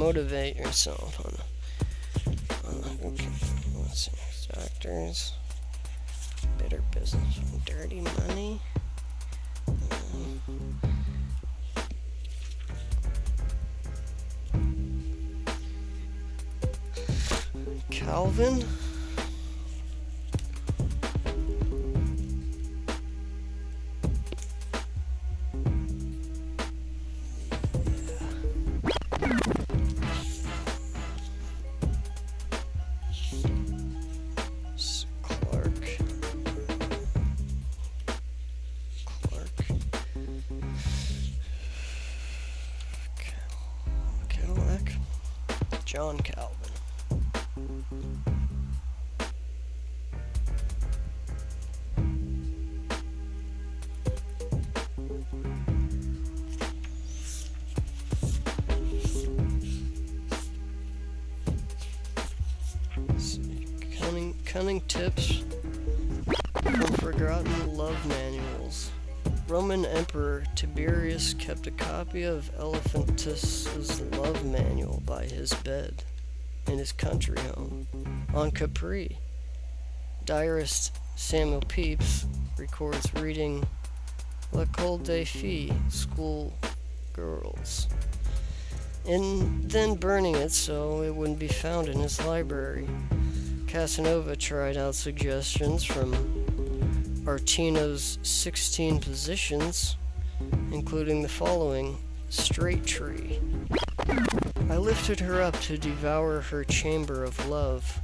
motivate yourself okay, let's see. Doctors, better business, dirty money. Calvin. John Calvin. Cunning tips from forgotten love manuals. Roman Emperor Tiberius kept a copy of Elephantus's love manual by his bed in his country home on Capri. Diarist Samuel Pepys records reading L'École des Filles, school girls, and then burning it so it wouldn't be found in his library. Casanova tried out suggestions from Artino's 16 positions, including the following: straight tree. I lifted her up to devour her chamber of love,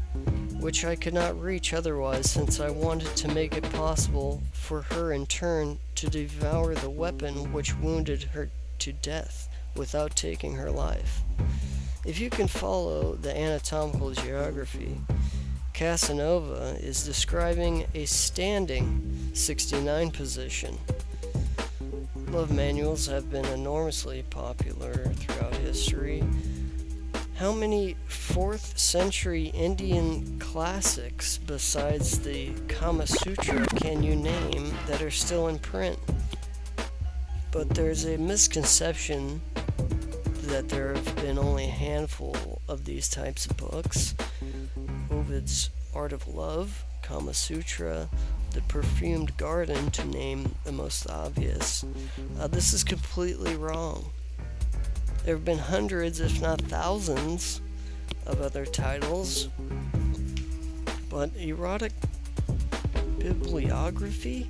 which I could not reach otherwise, since I wanted to make it possible for her in turn to devour the weapon which wounded her to death without taking her life. If you can follow the anatomical geography, Casanova is describing a standing 69 position. Love manuals have been enormously popular throughout history. How many 4th century Indian classics besides the Kama Sutra can you name that are still in print? But there's a misconception that there have been only a handful of these types of books. Ovid's Art of Love, Kama Sutra, The Perfumed Garden, to name the most obvious. This is completely wrong. There have been hundreds, if not thousands, of other titles, but erotic bibliography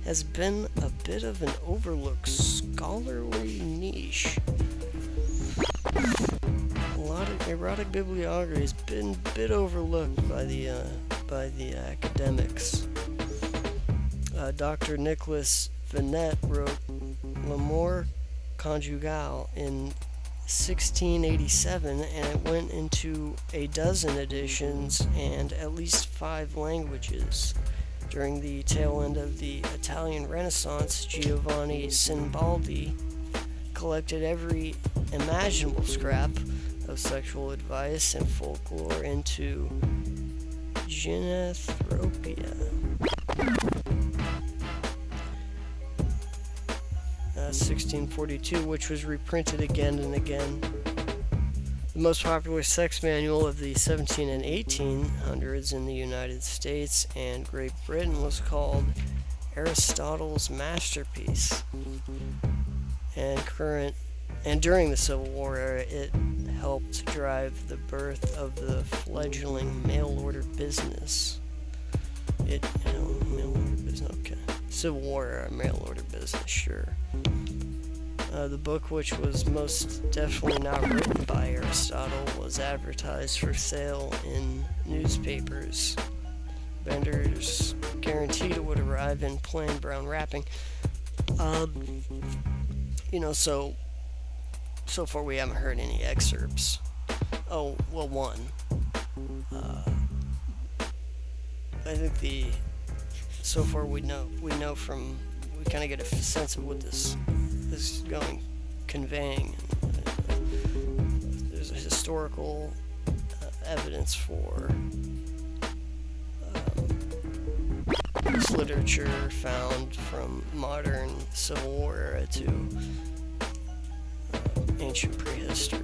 has been a bit of an overlooked scholarly niche. A lot of erotic bibliography has been a bit overlooked by the academics. Dr. Nicholas Vinet wrote L'amour conjugal in 1687, and it went into a dozen editions and at least 5 languages. During the tail end of the Italian Renaissance, Giovanni Sinibaldi collected every imaginable scrap of sexual advice and folklore into Genethropia. 1642, which was reprinted again and again. The most popular sex manual of the 17 and 1800s in the United States and Great Britain was called Aristotle's Masterpiece. And during the Civil War era, it helped drive the birth of the fledgling mail order business. Mail order business, okay. Civil War era mail order business, sure. The book, which was most definitely not written by Aristotle, was advertised for sale in newspapers. Vendors guaranteed it would arrive in plain brown wrapping. So far we haven't heard any excerpts. Oh, well, one. I think so far we kind of get a sense of what this is conveying. There's a historical evidence for this literature found from modern Civil War era to ancient prehistory.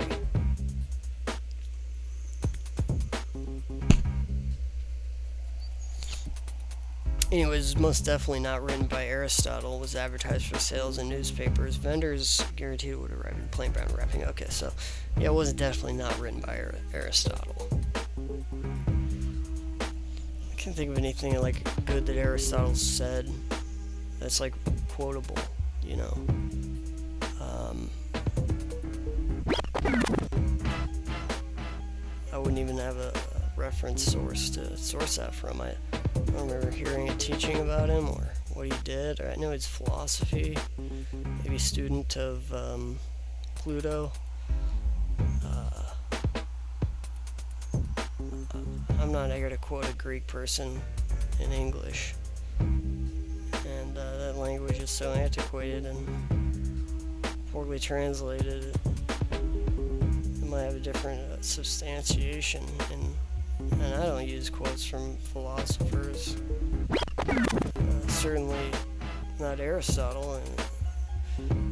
Anyways, most definitely not written by Aristotle. It was advertised for sales in newspapers. Vendors guaranteed it would arrive in plain brown wrapping. Okay, so yeah, it was definitely not written by Aristotle. I can't think of anything like good that Aristotle said that's like quotable, you know. I wouldn't even have a reference source to source that from. I don't remember hearing a teaching about him or what he did. Or I know he's philosophy, maybe student of Pluto. I'm not here to quote a Greek person in English, and that language is so antiquated and poorly translated. It might have a different substantiation, and I don't use quotes from philosophers. Certainly not Aristotle, and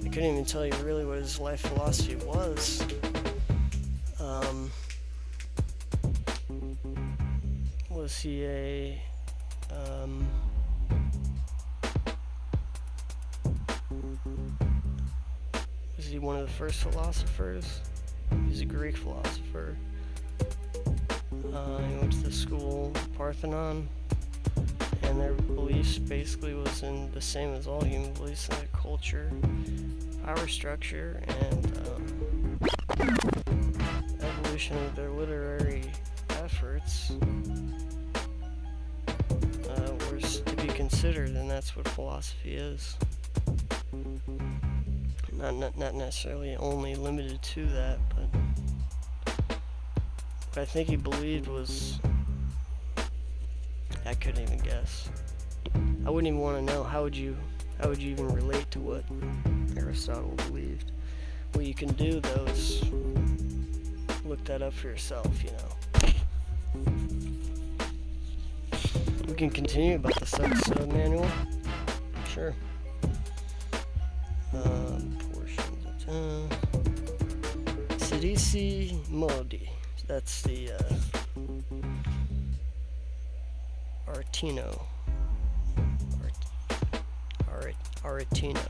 I couldn't even tell you really what his life philosophy was. Was he a was he one of the first philosophers? He's a Greek philosopher. He went to the school Parthenon, and their beliefs basically was in the same as all human beliefs in their culture, power structure, and evolution of their literary efforts were to be considered, and that's what philosophy is. Not necessarily only limited to that, but what I think he believed was, I couldn't even guess. I wouldn't even want to know. How would you even relate to what Aristotle believed? What you can do though is look that up for yourself, you know. We can continue about the sex manual. Sure. Portions of Sedici Modi. That's the Aretino. Aretino.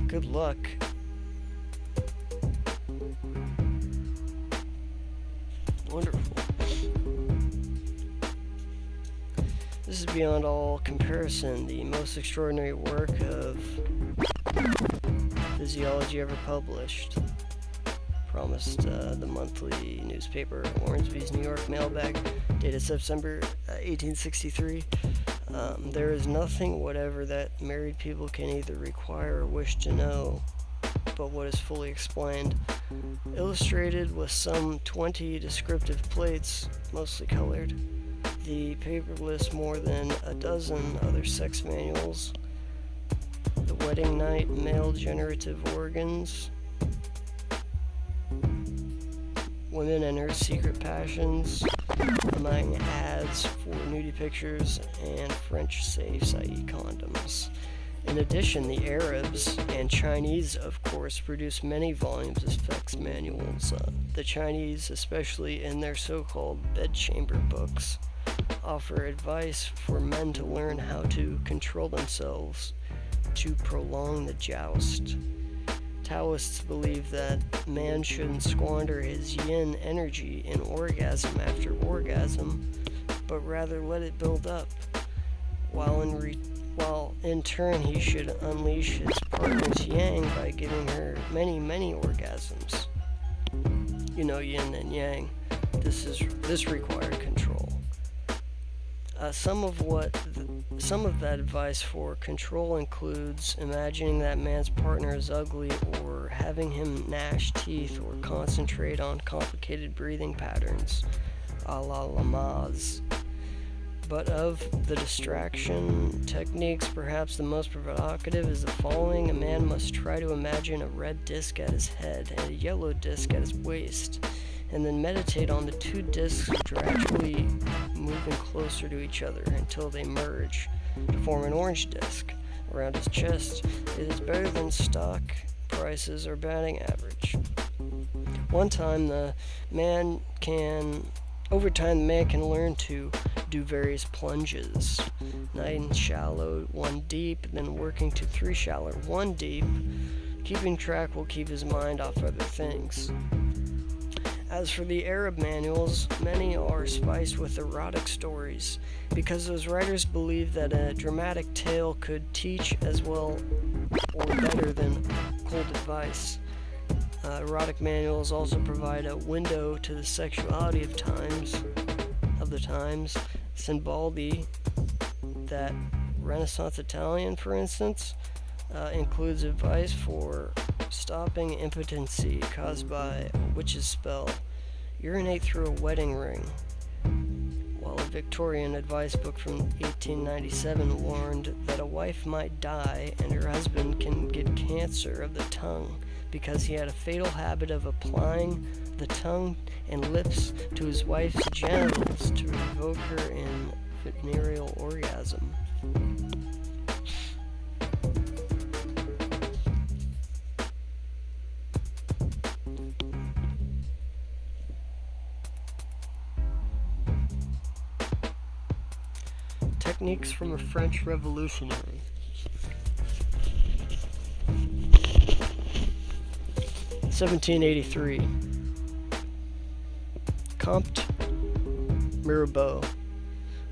Good luck. Wonderful. This is beyond all comparison the most extraordinary work of physiology ever published. Promised the monthly newspaper Ormsby's New York mailbag, dated September 1863. There is nothing whatever that married people can either require or wish to know but what is fully explained. Illustrated with some 20 descriptive plates, mostly colored. The paper lists more than a dozen other sex manuals. The wedding night, male generative organs, women and her secret passions, among ads for nudie pictures and French safes, i.e. condoms. In addition, the Arabs and Chinese, of course, produce many volumes of sex manuals. The Chinese, especially in their so-called bedchamber books, offer advice for men to learn how to control themselves to prolong the joust. Taoists believe that man shouldn't squander his yin energy in orgasm after orgasm, but rather let it build up, while in turn he should unleash his partner's yang by giving her many, many orgasms. You know, yin and yang. This required control. Some of that advice for control includes imagining that man's partner is ugly, or having him gnash teeth, or concentrate on complicated breathing patterns, a la Lamaze. But of the distraction techniques, perhaps the most provocative is the following. A man must try to imagine a red disc at his head and a yellow disc at his waist, and then meditate on the two discs gradually moving closer to each other until they merge to form an orange disc around his chest. It is better than stock prices or batting average. One time the man can Over time, the man can learn to do various plunges, 9 shallow, 1 deep, then working to 3 shallow, 1 deep. Keeping track will keep his mind off other things. As for the Arab manuals, many are spiced with erotic stories, because those writers believed that a dramatic tale could teach as well or better than cold advice. Erotic manuals also provide a window to the sexuality of the times. Simbaldi, that Renaissance Italian, for instance, includes advice for stopping impotency caused by a witch's spell, urinate through a wedding ring, while a Victorian advice book from 1897 warned that a wife might die and her husband can get cancer of the tongue because he had a fatal habit of applying the tongue and lips to his wife's genitals to provoke her in venereal orgasm. Techniques from a French revolutionary. (1783). Comte Mirabeau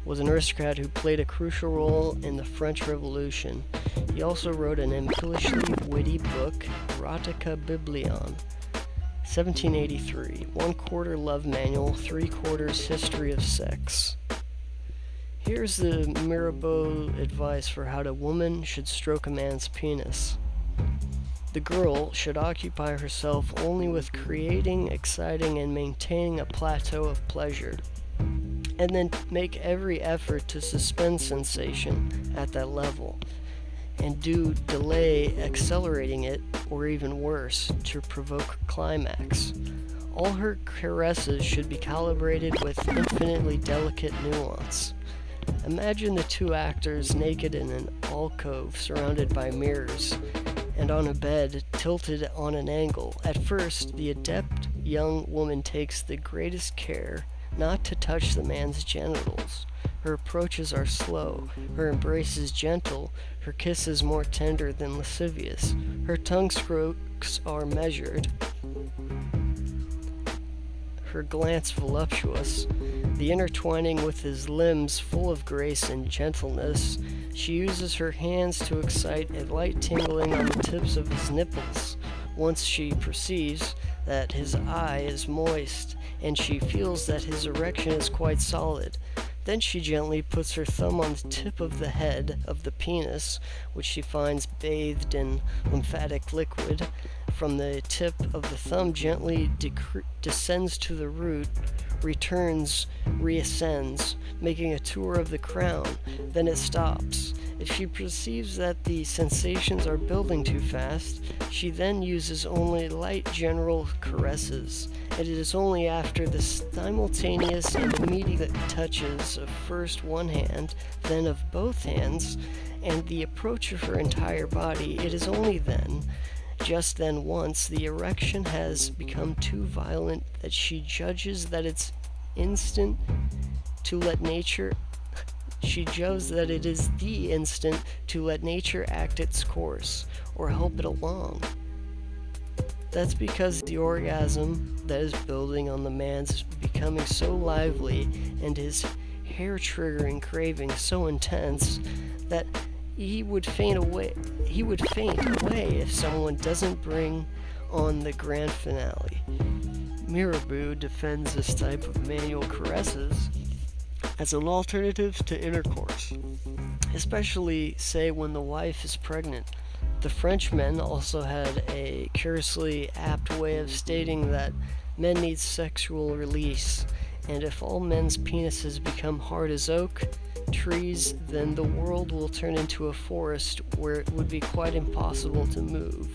was an aristocrat who played a crucial role in the French Revolution. He also wrote an impishly witty book, Erotica Biblion. 1783. 1/4 love manual, 3/4 history of sex. Here's the Mirabeau advice for how a woman should stroke a man's penis. The girl should occupy herself only with creating, exciting, and maintaining a plateau of pleasure, and then make every effort to suspend sensation at that level, and do delay accelerating it, or even worse, to provoke climax. All her caresses should be calibrated with infinitely delicate nuance. Imagine the two actors naked in an alcove surrounded by mirrors, and on a bed tilted on an angle. At first, the adept young woman takes the greatest care not to touch the man's genitals. Her approaches are slow, her embraces gentle, her kisses more tender than lascivious. Her tongue strokes are measured, her glance voluptuous, the intertwining with his limbs full of grace and gentleness. She uses her hands to excite a light tingling on the tips of his nipples. Once she perceives that his eye is moist, and she feels that his erection is quite solid, then she gently puts her thumb on the tip of the head of the penis, which she finds bathed in lymphatic liquid. From the tip of the thumb gently descends to the root, returns, reascends, making a tour of the crown. Then it stops. If she perceives that the sensations are building too fast, she then uses only light general caresses. And it is only after the simultaneous and immediate touches of first one hand, then of both hands, and the approach of her entire body, it is only then, just then once, the erection has become too violent that she judges that it's instant to let nature it is the instant to let nature act its course, or help it along. That's because the orgasm that is building on the man's becoming so lively, and his hair-triggering craving so intense, that he would faint away if someone doesn't bring on the grand finale. Mirabeau defends this type of manual caresses as an alternative to intercourse, especially, say, when the wife is pregnant. The Frenchmen also had a curiously apt way of stating that men need sexual release, and if all men's penises become hard as oak trees, then the world will turn into a forest where it would be quite impossible to move.